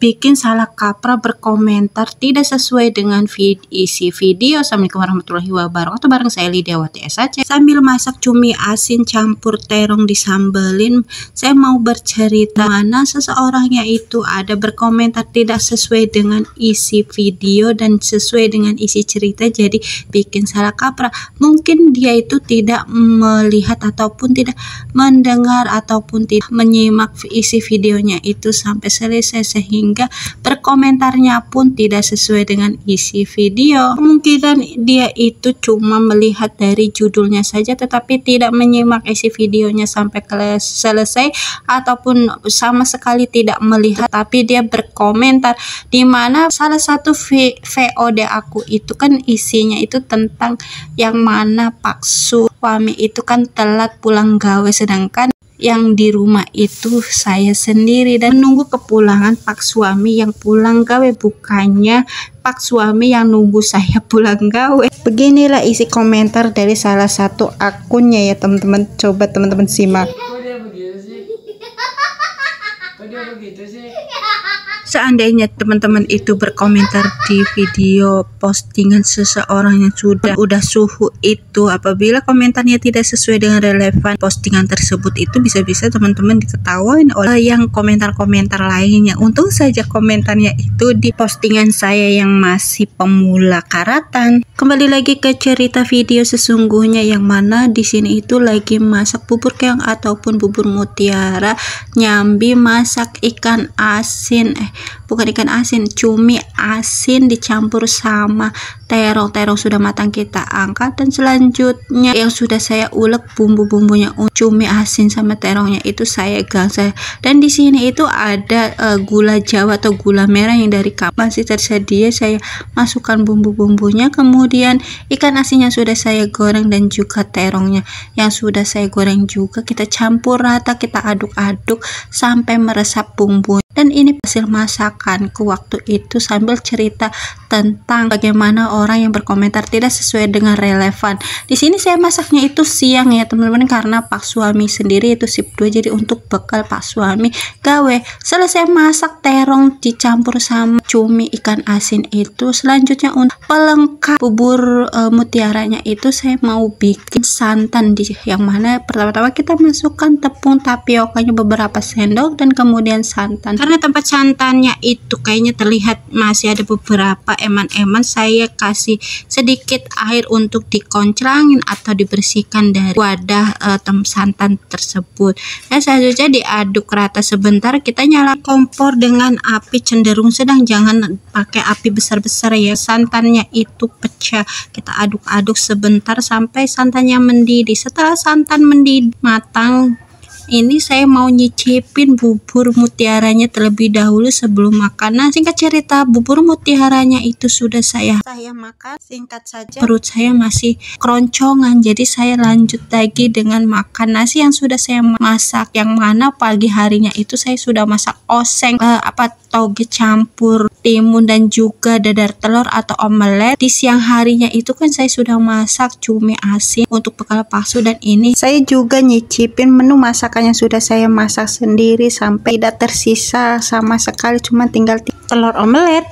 bikin salah kaprah berkomentar tidak sesuai dengan isi video. Assalamualaikum warahmatullahi wabarakatuh. Bareng saya Lidiawati SAC. Sambil masak cumi asin campur terong disambelin, saya mau bercerita mana seseorang yaitu ada berkomentar tidak sesuai dengan isi video dan sesuai dengan isi cerita, jadi bikin salah kaprah. Mungkin dia itu tidak melihat ataupun tidak mendengar ataupun tidak menyimak isi videonya itu sampai selesai, sehingga berkomentarnya pun tidak sesuai dengan isi video. Kemungkinan dia itu cuma melihat dari judulnya saja tetapi tidak menyimak isi videonya sampai selesai, ataupun sama sekali tidak melihat tapi dia berkomentar, dimana salah satu VOD aku itu kan isinya itu tentang yang mana Pak suami itu kan telat pulang gawe, sedangkan yang di rumah itu saya sendiri dan menunggu kepulangan Pak suami yang pulang gawe, bukannya Pak suami yang nunggu saya pulang gawe. Beginilah isi komentar dari salah satu akunnya ya teman-teman, coba teman-teman simak. Seandainya teman-teman itu berkomentar di video postingan seseorang yang sudah suhu itu, apabila komentarnya tidak sesuai dengan relevan postingan tersebut, itu bisa-bisa teman-teman diketawain oleh yang komentar-komentar lainnya. Untung saja komentarnya itu di postingan saya yang masih pemula karatan. Kembali lagi ke cerita video sesungguhnya, yang mana di sini itu lagi masak bubur keong ataupun bubur mutiara, nyambi masak ikan asin, bukan ikan asin, cumi asin dicampur sama terong sudah matang kita angkat, dan selanjutnya yang sudah saya ulek bumbu-bumbunya, cumi asin sama terongnya itu saya gangsah. Dan di sini itu ada gula jawa atau gula merah yang dari kamar masih tersedia, saya masukkan bumbu-bumbunya, kemudian ikan asinnya sudah saya goreng dan juga terongnya yang sudah saya goreng juga kita campur rata, kita aduk-aduk sampai meresap bumbu. Dan ini hasil masakanku waktu itu, sambil cerita tentang bagaimana orang yang berkomentar tidak sesuai dengan relevan. Di sini saya masaknya itu siang ya teman-teman, karena Pak suami sendiri itu shift 2, jadi untuk bekal Pak suami gawe. Selesai masak terong dicampur sama cumi ikan asin itu, selanjutnya untuk pelengkap bubur mutiaranya itu saya mau bikin santan, yang mana pertama-tama kita masukkan tepung tapiokanya beberapa sendok dan kemudian santan. Karena tempat santannya itu kayaknya terlihat masih ada beberapa eman-eman, saya kasih sedikit air untuk dikoncrangin atau dibersihkan dari wadah santan tersebut. Dan selanjutnya diaduk rata sebentar, kita nyala kompor dengan api cenderung sedang, jangan pakai api besar-besar ya, santannya itu pecah. Kita aduk-aduk sebentar sampai santannya mendidih. Setelah santan mendidih matang, ini saya mau nyicipin bubur mutiaranya terlebih dahulu sebelum makan. Nah, singkat cerita bubur mutiaranya itu sudah saya makan, singkat saja perut saya masih keroncongan, jadi saya lanjut lagi dengan makan nasi yang sudah saya masak, yang mana pagi harinya itu saya sudah masak oseng, toge campur timun dan juga dadar telur atau omelet. Di siang harinya itu kan saya sudah masak cumi asin untuk bekal palsu, dan ini saya juga nyicipin menu masakan yang sudah saya masak sendiri sampai tidak tersisa sama sekali, cuma tinggal telur omelet.